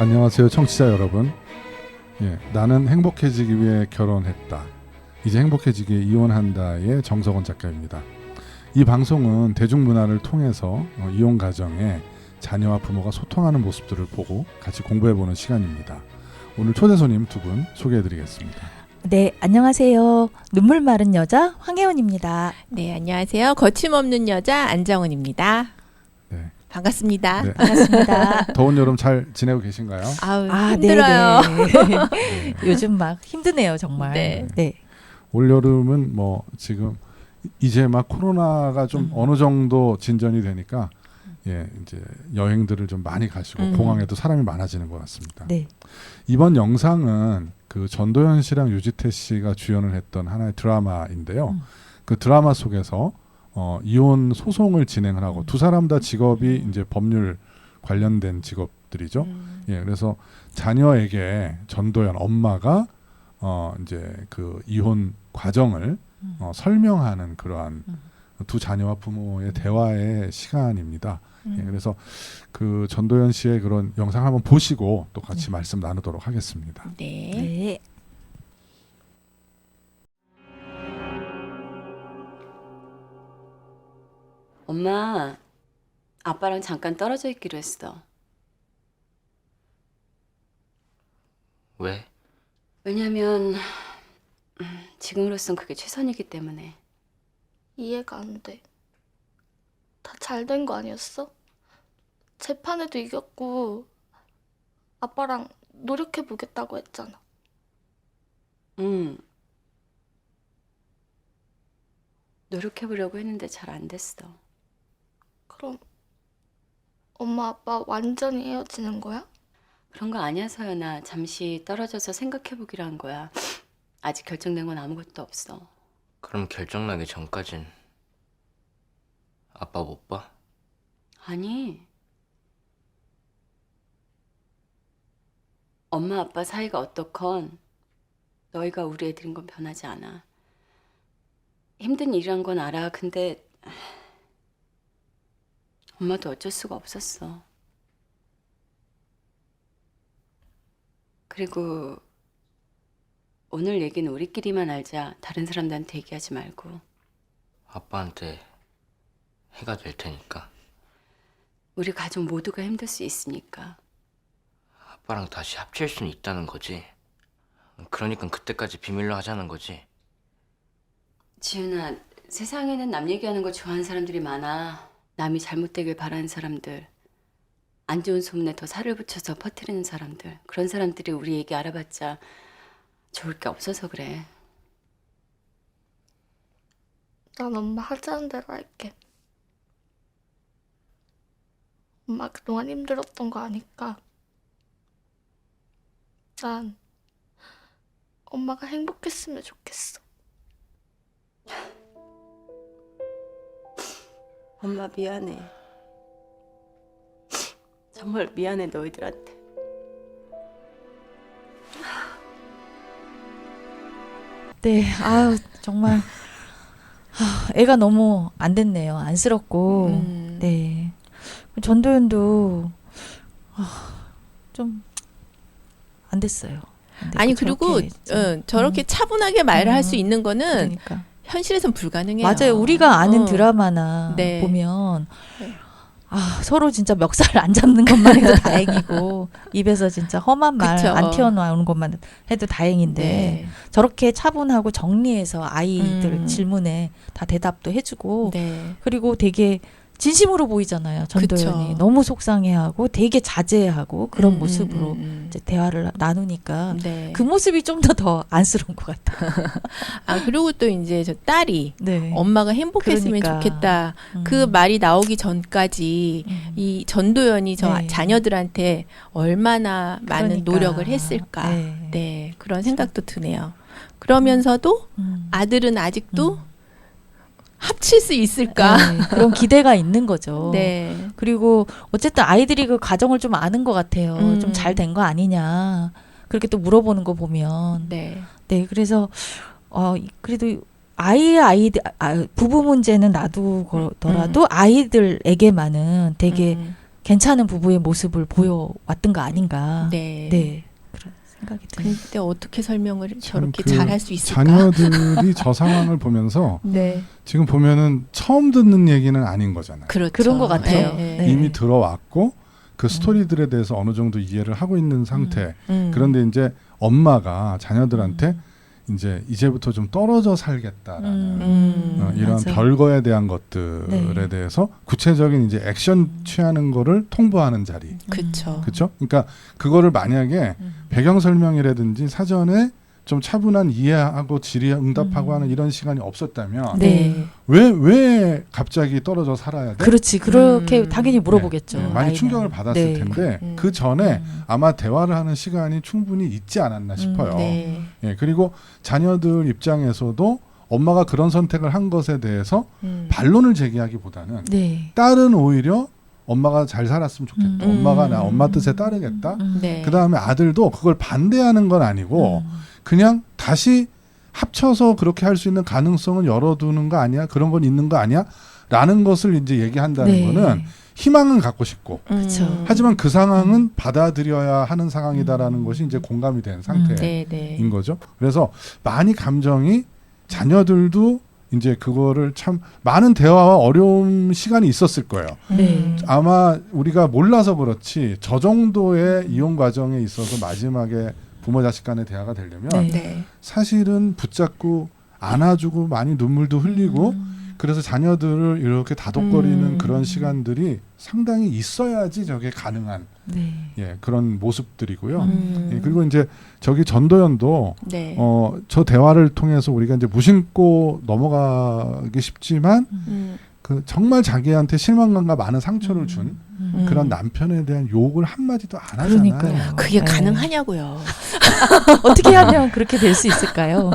안녕하세요, 청취자 여러분. 나는 행복해지기 위해 결혼했다. 이제 행복해지기 위해 이혼한다의 정석원 작가입니다. 이 방송은 대중문화를 통해서 이혼 가정에 자녀와 부모가 소통하는 모습들을 보고 같이 공부해보는 시간입니다. 오늘 초대 손님 두 분 소개해드리겠습니다. 네, 안녕하세요. 눈물 마른 여자 황혜원입니다. 네, 안녕하세요. 거침없는 여자 안정은입니다. 네. 반갑습니다. 네. 반갑습니다. 더운 여름 잘 지내고 계신가요? 아우, 아, 힘들어요. 네. 요즘 막 힘드네요, 정말. 네. 올 여름은 뭐 지금 이제 막 코로나가 좀 어느 정도 진전이 되니까 이제 여행들을 좀 많이 가시고 공항에도 사람이 많아지는 것 같습니다. 네. 이번 영상은 그 전도연 씨랑 유지태 씨가 주연을 했던 하나의 드라마인데요. 그 드라마 속에서 이혼 소송을 진행을 하고 두 사람 다 직업이 이제 법률 관련된 직업들이죠. 그래서 자녀에게 전도연 엄마가 이제 그 이혼 과정을 설명하는 그러한 두 자녀와 부모의 대화의 시간입니다. 그래서 그 전도연 씨의 그런 영상 한번 보시고 또 같이 말씀 나누도록 하겠습니다. 네. 네. 엄마, 아빠랑 잠깐 떨어져 있기로 했어. 왜? 왜냐면 지금으로선 그게 최선이기 때문에. 이해가 안 돼. 다 잘 된 거 아니었어? 재판에도 이겼고 아빠랑 노력해 보겠다고 했잖아. 노력해보려고 했는데 잘 안 됐어. 그럼 엄마 아빠 완전히 헤어지는 거야? 그런 거 아니야, 서연아. 잠시 떨어져서 생각해보기로 한 거야. 아직 결정된 건 아무것도 없어. 그럼 결정나기 전까진 아빠 못 봐? 아니, 엄마 아빠 사이가 어떻건 너희가 우리 애들인 건 변하지 않아. 힘든 일이란 건 알아. 근데 엄마도 어쩔 수가 없었어. 그리고 오늘 얘기는 우리끼리만 알자. 다른 사람들한테 얘기하지 말고. 아빠한테 해가 될 테니까. 우리 가족 모두가 힘들 수 있으니까. 아빠랑 다시 합칠 수는 있다는 거지. 그러니까 그때까지 비밀로 하자는 거지. 지은아, 세상에는 남 얘기하는 거 좋아하는 사람들이 많아. 남이 잘못되길 바라는 사람들, 안 좋은 소문에 더 살을 붙여서 퍼뜨리는 사람들. 그런 사람들이 우리 얘기 알아봤자 좋을 게 없어서 그래. 난 엄마 하자는 대로 할게. 엄마 그동안 힘들었던 거 아니까 난 엄마가 행복했으면 좋겠어. 엄마 미안해. 정말 미안해, 너희들한테. 네. 아유, 정말 애가 너무 안 됐네요. 안쓰럽고. 네. 전도연도 좀 안 됐어요. 근데 아니, 그 그리고 저렇게 저렇게 차분하게 말을 할 수 있는 거는 그러니까. 현실에선 불가능해요. 맞아요. 우리가 아는 드라마나 네. 보면 네. 서로 진짜 멱살을 안 잡는 것만 해도 다행이고 입에서 진짜 험한 말 그쵸. 안 튀어나오는 것만 해도 다행인데 네. 저렇게 차분하고 정리해서 아이들 음. 질문에 다 대답도 해주고 네. 그리고 되게 진심으로 보이잖아요. 전도연이 그쵸. 너무 속상해하고 되게 자제하고 그런 모습으로 이제 대화를 나누니까 네. 그 모습이 좀 더 안쓰러운 것 같아요. 아, 그리고 또 이제 저 딸이 네. 엄마가 행복했으면 그러니까. 좋겠다. 그 말이 나오기 전까지 이 전도연이 저 네. 자녀들한테 얼마나 많은 그러니까. 노력을 했을까. 네. 네, 그런 생각도 드네요. 그러면서도 아들은 아직도 합칠 수 있을까? 네, 그런 기대가 있는 거죠. 네. 그리고 어쨌든 아이들이 그 가정을 좀 아는 것 같아요. 좀 잘 된 거 아니냐. 그렇게 또 물어보는 거 보면. 네. 네, 그래서 그래도 아이들 부부 문제는 놔두더라도 아이들에게만은 되게 괜찮은 부부의 모습을 보여왔던 거 아닌가. 네. 네. 그런 생각이 듭니다. 근데 어떻게 설명을 저렇게 그 잘 할 수 있을까? 자녀들이 저 상황을 보면서 네. 지금 보면은 처음 듣는 얘기는 아닌 거잖아요. 그렇죠. 그런 것 같아요. 네. 네. 이미 들어왔고 그 스토리들에 대해서 어느 정도 이해를 하고 있는 상태. 그런데 이제 엄마가 자녀들한테 이제 이제부터 좀 떨어져 살겠다라는 이런 맞아요. 별거에 대한 것들에 네. 대해서 구체적인 이제 액션 취하는 거를 통보하는 자리. 그렇죠. 그렇죠? 그러니까 그거를 만약에 배경 설명이라든지 사전에 좀 차분한 이해하고 질의응답하고 하는 이런 시간이 없었다면 네. 왜 갑자기 떨어져 살아야 돼? 그렇지. 그렇게 당연히 물어보겠죠. 많이 아이는. 충격을 받았을 네. 텐데 그 전에 아마 대화를 하는 시간이 충분히 있지 않았나 싶어요. 네. 예, 그리고 자녀들 입장에서도 엄마가 그런 선택을 한 것에 대해서 반론을 제기하기보다는 네. 딸은 오히려 엄마가 잘 살았으면 좋겠다. 엄마가 나 엄마 뜻에 따르겠다. 네. 그 다음에 아들도 그걸 반대하는 건 아니고 그냥 다시 합쳐서 그렇게 할 수 있는 가능성은 열어두는 거 아니야? 그런 건 있는 거 아니야? 라는 것을 이제 얘기한다는 네. 거는 희망은 갖고 싶고 그렇죠. 하지만 그 상황은 받아들여야 하는 상황이다라는 것이 이제 공감이 된 상태인 네, 네. 거죠. 그래서 많이 감정이 자녀들도 이제 그거를 참 많은 대화와 어려운 시간이 있었을 거예요. 네. 아마 우리가 몰라서 그렇지 저 정도의 이혼 과정에 있어서 마지막에 부모 자식 간의 대화가 되려면 네. 네. 사실은 붙잡고 안아주고 많이 눈물도 흘리고 그래서 자녀들을 이렇게 다독거리는 그런 시간들이 상당히 있어야지 저게 가능한 네. 예, 그런 모습들이고요. 예, 그리고 이제 저기 전도연도 네. 저 대화를 통해서 우리가 이제 무심코 넘어가기 쉽지만 그 정말 자기한테 실망감과 많은 상처를 준 그런 남편에 대한 욕을 한마디도 안 하잖아요. 그러니까요. 그게 네. 가능하냐고요. 어떻게 하면 그렇게 될 수 있을까요?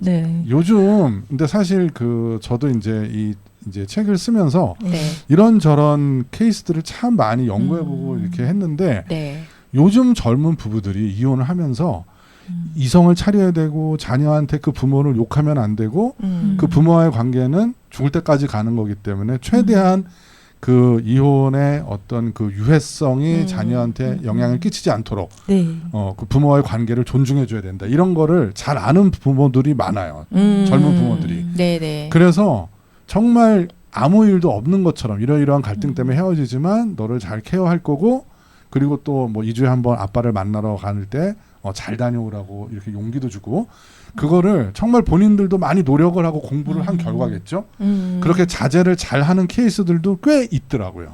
네. 요즘 근데 사실 그 저도 이제 이제 책을 쓰면서 네. 이런저런 케이스들을 참 많이 연구해보고 이렇게 했는데 네. 요즘 젊은 부부들이 이혼을 하면서 이성을 차려야 되고 자녀한테 그 부모를 욕하면 안 되고 그 부모와의 관계는 죽을 때까지 가는 거기 때문에 최대한 그 이혼의 어떤 그 유해성이 자녀한테 영향을 끼치지 않도록 네. 그 부모와의 관계를 존중해 줘야 된다. 이런 거를 잘 아는 부모들이 많아요. 젊은 부모들이. 네네. 그래서 정말 아무 일도 없는 것처럼 이러이러한 갈등 때문에 헤어지지만 너를 잘 케어할 거고 그리고 또 뭐 2주에 한 번 아빠를 만나러 가는 때 잘 다녀오라고 이렇게 용기도 주고 그거를 정말 본인들도 많이 노력을 하고 공부를 한 결과겠죠. 그렇게 자제를 잘하는 케이스들도 꽤 있더라고요.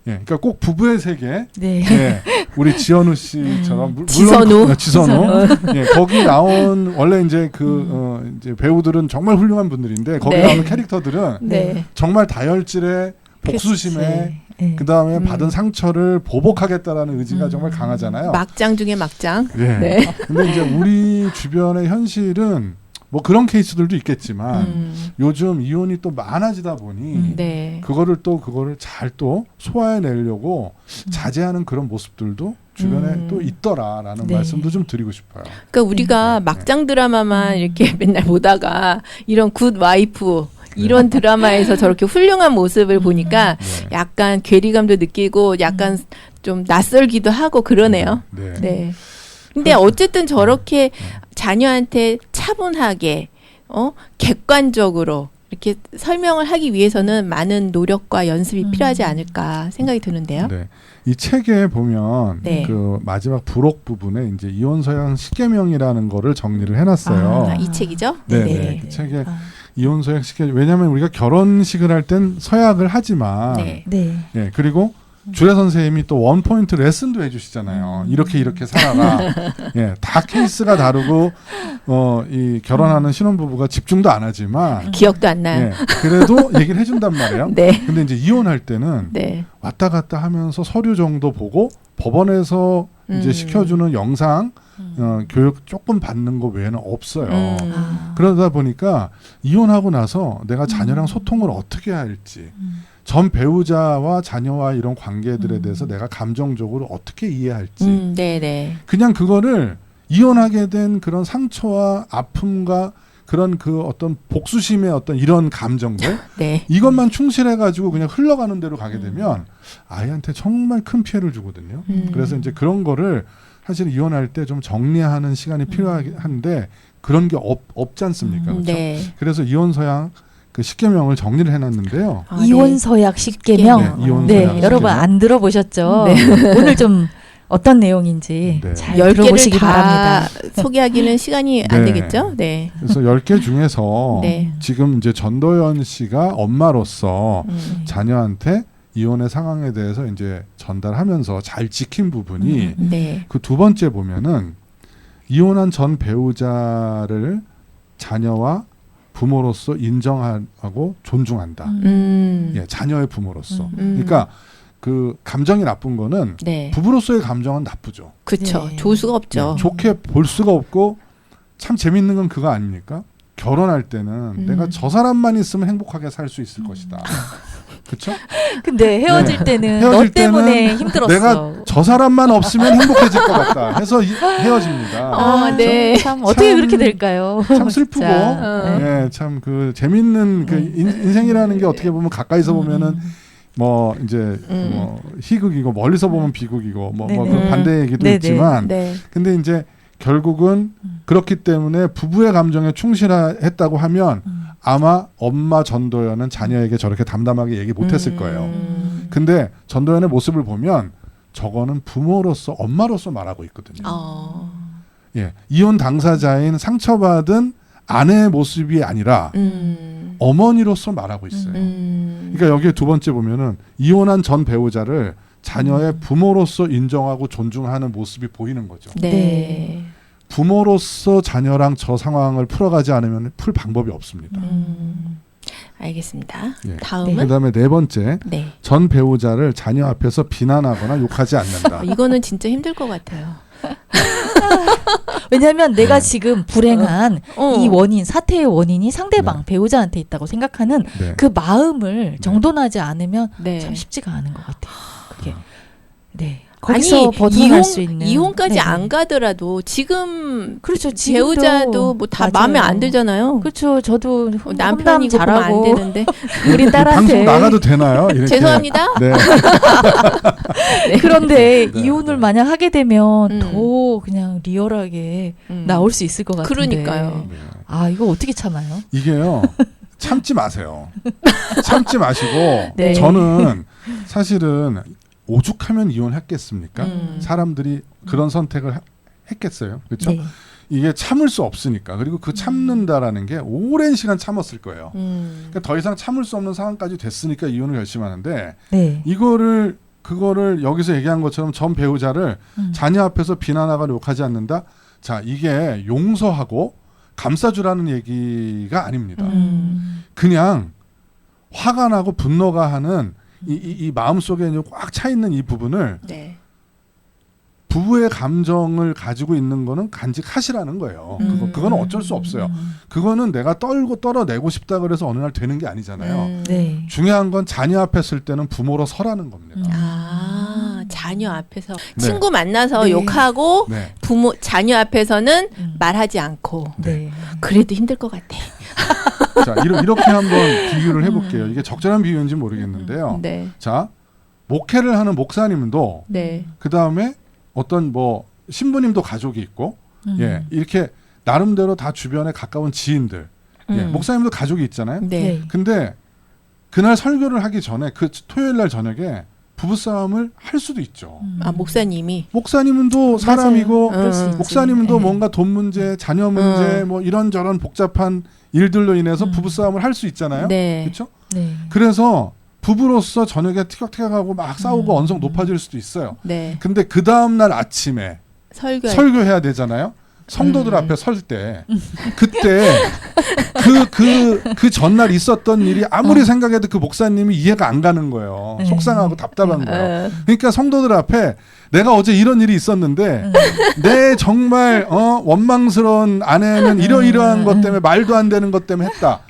예, 그러니까 꼭 부부의 세계, 네. 예, 우리 지현우 씨처럼 지선우. 지선우, 예, 거기 나온 원래 이제 그 이제 배우들은 정말 훌륭한 분들인데 거기 네. 나오는 캐릭터들은 네. 정말 다혈질의 복수심에 네. 그 다음에 받은 상처를 보복하겠다라는 의지가 정말 강하잖아요. 막장 중에 막장. 예. 네. 근데 이제 우리 주변의 현실은 뭐 그런 케이스들도 있겠지만 요즘 이혼이 또 많아지다 보니 네. 그거를 잘 또 소화해내려고 자제하는 그런 모습들도 주변에 또 있더라라는 네. 말씀도 좀 드리고 싶어요. 그러니까 우리가 막장 드라마만 이렇게 맨날 보다가 이런 굿 와이프 이런 드라마에서 저렇게 훌륭한 모습을 보니까 네. 약간 괴리감도 느끼고 약간 좀 낯설기도 하고 그러네요. 네. 네. 근데 어쨌든 저렇게 자녀한테 차분하게 객관적으로 이렇게 설명을 하기 위해서는 많은 노력과 연습이 필요하지 않을까 생각이 드는데요. 네. 이 책에 보면 네. 그 마지막 부록 부분에 이제 이혼 서양 10계명이라는 거를 정리를 해놨어요. 이 책이죠? 네. 그 책에 이혼 서약 10계명. 왜냐하면 우리가 결혼식을 할 땐 서약을 하지만 네. 네. 예, 그리고 주례 선생님이 또 원포인트 레슨도 해주시잖아요. 이렇게 살아라. 예, 다 케이스가 다르고 이 결혼하는 신혼부부가 집중도 안 하지만 기억도 안 나요. 예, 그래도 얘기를 해준단 말이에요. 네. 근데 이제 이혼할 때는 네. 왔다 갔다 하면서 서류 정도 보고 법원에서 이제 시켜주는 영상 교육 조금 받는 거 외에는 없어요. 그러다 보니까 이혼하고 나서 내가 자녀랑 소통을 어떻게 해야 할지 전 배우자와 자녀와 이런 관계들에 대해서 내가 감정적으로 어떻게 이해할지 네네. 그냥 그거를 이혼하게 된 그런 상처와 아픔과 그런 그 어떤 복수심의 어떤 이런 감정들 네. 이것만 충실해가지고 그냥 흘러가는 대로 가게 되면 아이한테 정말 큰 피해를 주거든요. 그래서 이제 그런 거를 사실 이혼할 때 좀 정리하는 시간이 필요한데 그런 게 없지 않습니까? 그렇죠? 네. 그래서 이혼 서약 그 10개명을 정리를 해놨는데요. 아, 이혼 서약 10개명. 네, 이혼 네, 서약 여러분 10개명. 안 들어보셨죠? 네. 오늘 좀 어떤 내용인지 네. 잘 10개를 들어보시기 다 바랍니다. 소개하기는 시간이 안 네. 되겠죠? 네. 그래서 10개 중에서 네. 지금 이제 전도연 씨가 엄마로서 자녀한테 이혼의 상황에 대해서 이제 전달하면서 잘 지킨 부분이 네. 그 두 번째 보면은 이혼한 전 배우자를 자녀와 부모로서 인정하고 존중한다. 예, 자녀의 부모로서. 그러니까 그 감정이 나쁜 거는 네. 부부로서의 감정은 나쁘죠. 그렇죠. 네. 좋을 수가 없죠. 예, 좋게 볼 수가 없고 참 재밌는 건 그거 아닙니까? 결혼할 때는 내가 저 사람만 있으면 행복하게 살 수 있을 것이다. 그렇죠? 근데 헤어질 때는 너 헤어질 때문에 때는 힘들었어. 내가 저 사람만 없으면 행복해질 것 같다. 해서 헤어집니다. 아, 네. 참 어떻게 그렇게 될까요? 참 슬프고, 진짜. 네. 예, 참 그 재밌는 그 인생이라는 게 어떻게 보면 가까이서 보면은 뭐 이제 뭐 희극이고 멀리서 보면 비극이고 뭐 그 네네. 반대 얘기도 네네. 있지만, 네. 근데 이제 결국은 그렇기 때문에 부부의 감정에 충실했다고 하면 아마 엄마 전도연은 자녀에게 저렇게 담담하게 얘기 못했을 거예요. 근데 전도연의 모습을 보면 저거는 부모로서 엄마로서 말하고 있거든요. 예, 이혼 당사자인 상처받은 아내의 모습이 아니라 어머니로서 말하고 있어요. 그러니까 여기에 두 번째 보면은 이혼한 전 배우자를 자녀의 부모로서 인정하고 존중하는 모습이 보이는 거죠. 네. 부모로서 자녀랑 저 상황을 풀어가지 않으면 풀 방법이 없습니다. 알겠습니다. 예. 다음은 그다음에 네 번째, 네. 전 배우자를 자녀 앞에서 비난하거나 욕하지 않는다. 이거는 진짜 힘들 것 같아요. 왜냐하면 내가 지금 불행한 어. 이 원인, 사태의 원인이 상대방 네. 배우자한테 있다고 생각하는 네. 그 마음을 정돈하지 않으면 네. 참 쉽지가 않은 것 같아요. 그게 네. 아니 거기서 벗어날 수 있는 이혼까지 네네. 안 가더라도 지금 그렇죠. 지금도 배우자도 뭐 다 맞아요. 마음에 안 들잖아요. 그렇죠. 저도 남편이 험담 보면 안 잘하고 되는데. 우리 딸한테 방송 나가도 되나요? 이렇게. 죄송합니다. 네. 그런데 네. 이혼을 만약 하게 되면 음. 더 그냥 리얼하게 나올 수 있을 것 같은데. 그러니까요. 네. 아 이거 어떻게 참아요? 이게요. 참지 마세요. 참지 마시고 네. 저는 사실은 오죽하면 이혼했겠습니까? 사람들이 그런 선택을 했겠어요. 그렇죠? 네. 이게 참을 수 없으니까. 그리고 그 참는다라는 게 오랜 시간 참았을 거예요. 그러니까 더 이상 참을 수 없는 상황까지 됐으니까 이혼을 결심하는데 네. 그거를 여기서 얘기한 것처럼 전 배우자를 자녀 앞에서 비난하거나 욕하지 않는다. 자, 이게 용서하고 감싸주라는 얘기가 아닙니다. 그냥 화가 나고 분노가 하는 이 마음 속에 꽉 차 있는 이 부분을 네. 부부의 감정을 가지고 있는 거는 간직하시라는 거예요. 그거는 어쩔 수 없어요. 그거는 내가 떨어내고 싶다 그래서 어느 날 되는 게 아니잖아요. 네. 중요한 건 자녀 앞에 쓸 때는 부모로 서라는 겁니다. 아, 자녀 앞에서 네. 친구 만나서 네. 욕하고 네. 부모 자녀 앞에서는 말하지 않고. 네. 그래도 힘들 것 같아. 자, 이렇게 한번 비유를 해볼게요. 이게 적절한 비유인지 모르겠는데요. 네. 자, 목회를 하는 목사님도 네. 그 다음에 어떤 뭐 신부님도 가족이 있고, 예, 이렇게 나름대로 다 주변에 가까운 지인들, 예, 목사님도 가족이 있잖아요. 네. 근데 그날 설교를 하기 전에 그 토요일 날 저녁에 부부싸움을 할 수도 있죠. 아, 목사님이. 목사님은 또 사람이고 그럴 수 있지. 목사님도 네. 뭔가 돈 문제, 자녀 문제, 뭐 이런저런 복잡한 일들로 인해서 부부싸움을 할 수 있잖아요. 네. 그렇죠? 네. 그래서 부부로서 저녁에 티격태격하고 막 싸우고 언성 높아질 수도 있어요. 네. 근데 그 다음날 아침에 설교해야 되잖아요. 성도들 앞에 설 때 그때 그 전날 있었던 일이 아무리 생각해도 그 목사님이 이해가 안 가는 거예요. 속상하고 답답한 거예요. 그러니까 성도들 앞에 내가 어제 이런 일이 있었는데 내 정말 원망스러운 아내는 이러이러한 것 때문에 말도 안 되는 것 때문에 했다.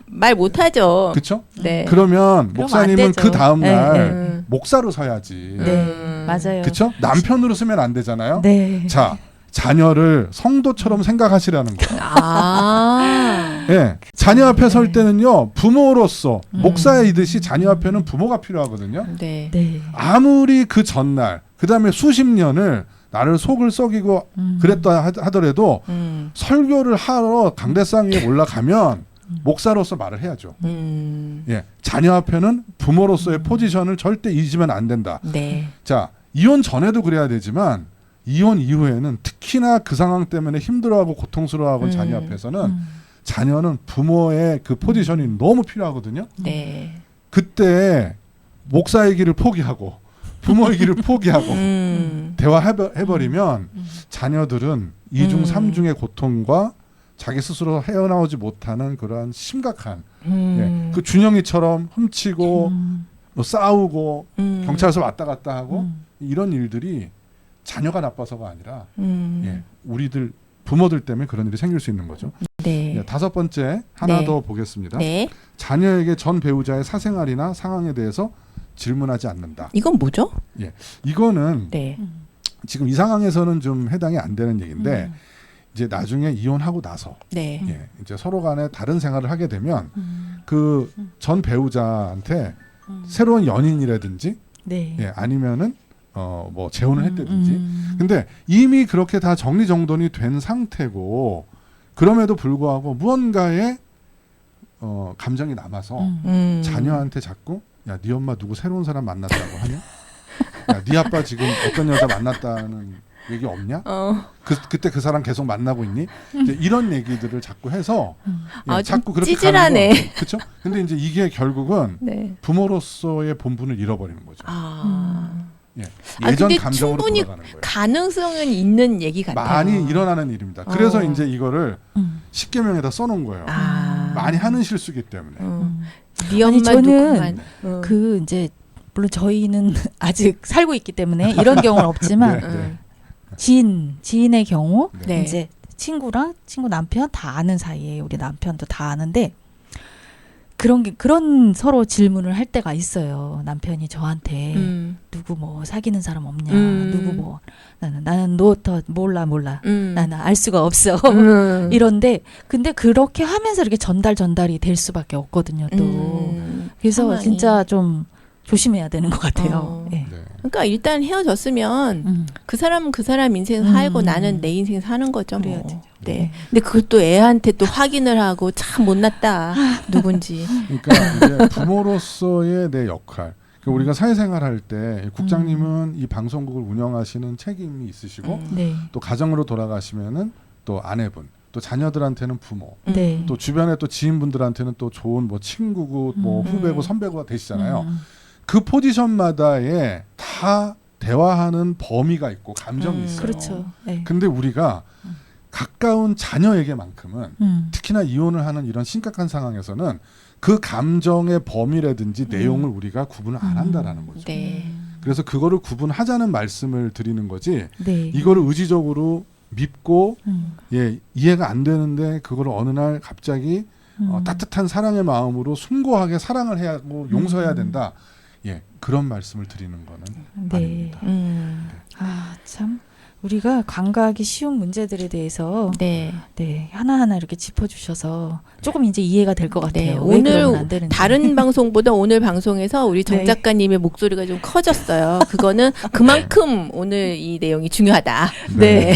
말 못하죠. 그렇죠? 네. 그러면 목사님은 안 되죠. 그 다음날 네, 목사로 서야지. 네. 맞아요. 그렇죠? 남편으로 쓰면 안 되잖아요. 네. 자, 자녀를 성도처럼 생각하시라는 거예요. 아. 예, 자녀 앞에 설 네. 때는요 부모로서 목사이듯이 자녀 앞에는 부모가 필요하거든요. 네. 네. 아무리 그 전날 그 다음에 수십 년을 나를 속을 썩이고 그랬다 하더라도 설교를 하러 강대상 위에 올라가면 목사로서 말을 해야죠. 예, 자녀 앞에는 부모로서의 포지션을 절대 잊으면 안 된다. 네. 자, 이혼 전에도 그래야 되지만 이혼 이후에는 특히나 그 상황 때문에 힘들어하고 고통스러워하고 자녀 앞에서는 자녀는 부모의 그 포지션이 너무 필요하거든요. 네. 그때 목사의 길을 포기하고 부모의 길을 포기하고 대화해버리면 자녀들은 이중 삼중의 고통과 자기 스스로 헤어나오지 못하는 그러한 심각한 예, 그 준영이처럼 훔치고 뭐 싸우고 경찰서 왔다 갔다 하고 이런 일들이 자녀가 나빠서가 아니라 예, 우리들 부모들 때문에 그런 일이 생길 수 있는 거죠. 네. 예, 다섯 번째 하나 네. 더 보겠습니다. 네. 자녀에게 전 배우자의 사생활이나 상황에 대해서 질문하지 않는다. 이건 뭐죠? 이거는 네. 지금 이 상황에서는 좀 해당이 안 되는 얘기인데 이제 나중에 이혼하고 나서 네. 예, 이제 서로 간에 다른 생활을 하게 되면 그 전 배우자한테 새로운 연인이라든지 네. 예, 아니면은 뭐 재혼을 했다든지 근데 이미 그렇게 다 정리정돈이 된 상태고 그럼에도 불구하고 무언가의 감정이 남아서 자녀한테 자꾸 야, 네 엄마 누구 새로운 사람 만났다고 하냐? 야, 네 아빠 지금 어떤 여자 만났다는 얘기 없냐? 그때 그 사람 계속 만나고 있니? 이제 이런 얘기들을 자꾸 해서 예, 아, 좀 자꾸 그렇게 찌질하네. 가는 거. 그렇죠? 근데 이제 이게 결국은 네. 부모로서의 본분을 잃어버리는 거죠. 아. 예, 아, 예전 근데 감정으로 충분히 돌아가는 거예요. 가능성은 있는 얘기 같아요. 많이 일어나는 일입니다. 그래서 어. 이제 이거를 십계명에다 써놓은 거예요. 아. 많이 하는 실수기 때문에. 네 아니, 엄마 저는 누구만. 그 이제 물론 저희는 아직 살고 있기 때문에 이런 경우는 없지만 네. 지인의 경우 네. 이제 친구랑 친구 남편 다 아는 사이에 우리 남편도 다 아는데 그런 서로 질문을 할 때가 있어요. 남편이 저한테 누구 뭐 사귀는 사람 없냐, 누구 뭐 나는 너 더 몰라, 나는 알 수가 없어. 이런데 근데 그렇게 하면서 이렇게 전달이 될 수밖에 없거든요. 또 그래서 상황이. 진짜 좀 조심해야 되는 것 같아요. 예. 네. 그러니까 일단 헤어졌으면 그 사람은 그 사람 인생 살고 나는 내 인생 사는 거죠. 그래야 뭐. 되죠. 네. 근데 그것도 애한테 또 확인을 하고 참 못났다. 누군지. 그러니까 이제 부모로서의 내 역할. 그러니까 우리가 사회생활 할 때 국장님은 이 방송국을 운영하시는 책임이 있으시고 네. 또 가정으로 돌아가시면은 또 아내분, 또 자녀들한테는 부모, 네. 또 주변에 또 지인분들한테는 또 좋은 뭐 친구고 뭐 후배고 선배고가 되시잖아요. 그 포지션마다에 다 대화하는 범위가 있고 감정이 있어요. 그렇죠. 네. 근데 우리가 가까운 자녀에게만큼은 특히나 이혼을 하는 이런 심각한 상황에서는 그 감정의 범위라든지 내용을 우리가 구분을 안 한다라는 거죠. 네. 그래서 그거를 구분하자는 말씀을 드리는 거지. 네. 이거를 의지적으로 믿고 예, 이해가 안 되는데 그거를 어느 날 갑자기 따뜻한 사랑의 마음으로 숭고하게 사랑을 해야 하고 용서해야 된다. 예, 그런 말씀을 드리는 거는 네. 아닙니다. 아, 참 우리가 간과하기 쉬운 문제들에 대해서 네. 네, 하나하나 이렇게 짚어주셔서 조금 이제 이해가 될 것 같아요. 네. 왜 그러면 안 오늘 되는지. 다른 방송보다 오늘 방송에서 우리 정 네. 작가님의 목소리가 좀 커졌어요. 그거는 그만큼 오늘 이 내용이 중요하다. 네.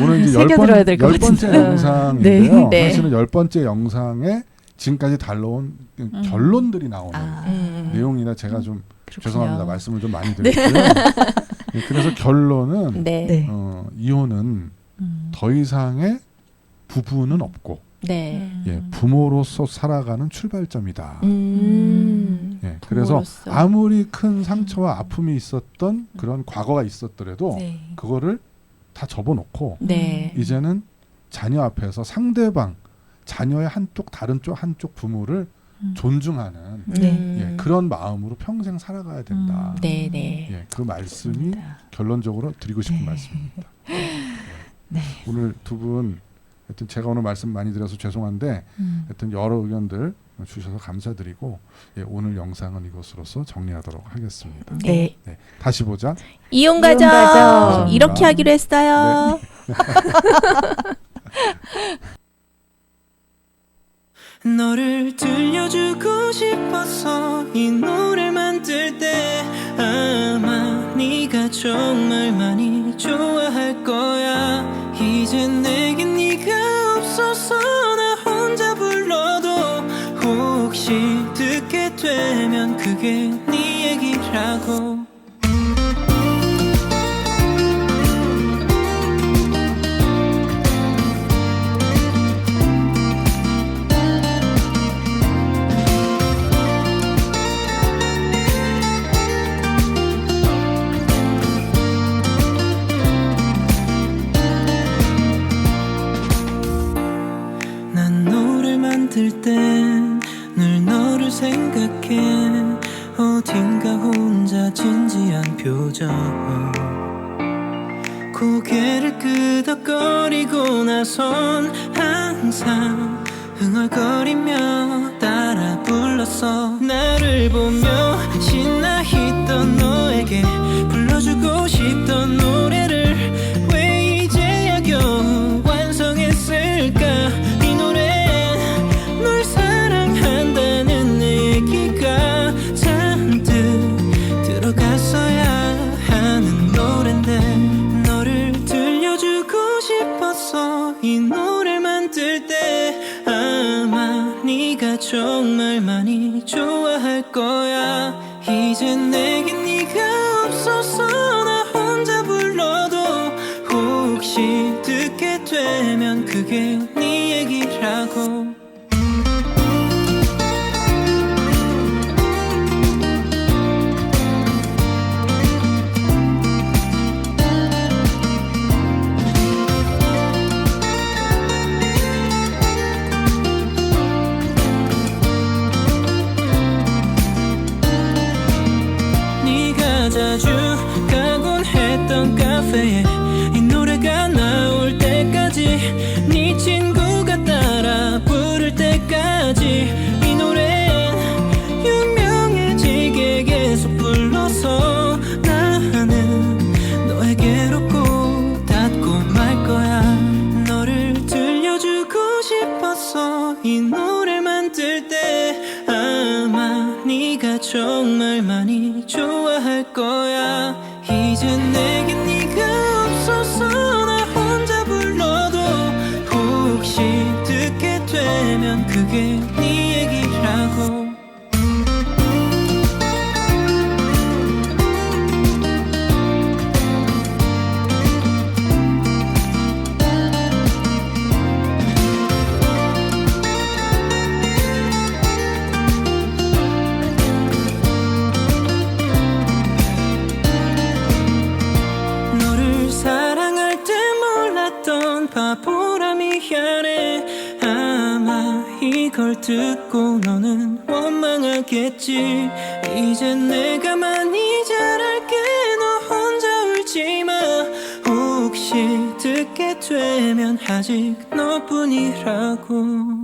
오늘 이제 새겨들어야 될것 10번째 같은데. 영상인데요. 네. 사실은 10번째 영상에 지금까지 달려온 결론들이 나오는 아, 내용이라 제가 좀 그렇군요. 죄송합니다. 말씀을 좀 많이 드렸고요. 예, 그래서 결론은 네. 네. 이혼은 더 이상의 부부는 없고 네. 예, 부모로서 살아가는 출발점이다. 예, 그래서 부모로서. 아무리 큰 상처와 아픔이 있었던 그런 과거가 있었더라도 네. 그거를 다 접어놓고 네. 이제는 자녀 앞에서 상대방 자녀의 한쪽 다른 쪽 한쪽 부모를 존중하는 네. 예, 그런 마음으로 평생 살아가야 된다. 네, 네. 예, 그 말씀이 맞습니다. 결론적으로 드리고 싶은 네. 말씀입니다. 네. 오늘 두 분 하여튼 제가 오늘 말씀 많이 드려서 죄송한데 하여튼 여러 의견들 주셔서 감사드리고 오늘 영상은 이것으로서 정리하도록 하겠습니다. 네. 네, 다시 보자. 이혼 가정 가정. 이렇게 하기로 했어요. 너를 들려주고 싶어서 이 노래 만들 때 아마 네가 정말 많이 좋아할 거야. 이제 내겐 네가 없어서 나 혼자 불러도 혹시 듣게 되면 그게 네 얘기라고. 난 노래를 만들 땐 늘 너를 생각해. 어딘가 혼자 진지한 표정, 고개를 끄덕거리고 나선 항상 흥얼거리며 따라 불렀어. 나를 보며 신나 있던 너에게 불러주고 싶던 노래를 왜 이제야 겨우 완성했을까. 이 노래엔 널 사랑한다는 내 얘기가 잔뜩 들어갔어야 하는 노랜데 너를 들려주고 싶어서 이 노래를 만들 때 아마 네가 정말 많이 좋아할 거야. 이제 내겐 네가 없어서 나 혼자 불러도 혹시 듣게 되면 그게 네 얘기라고. 네가 자주 가곤 했던 카페에 이 노래가 나올 때까지 네 친구가 따라 부를 때까지 이 노래는 유명해지게 계속 불러서 나는 너에게로 꼭 닿고 말 거야. 너를 들려주고 싶어서 이 노래를 만들 때 아마 네가 정말 많이 좋아할 거야. 이제 내겐 네가 없어서 나 혼자 불러도 혹시 듣게 되면 그게 네 얘기라고. 너를 사랑할 때 몰랐던 바보라 미안해. 아마 이걸 듣고 너는 원망하겠지. 이제 내가 많이 잘할게. 너 혼자 울지마. 혹시 듣게 되면 아직 너뿐이라고.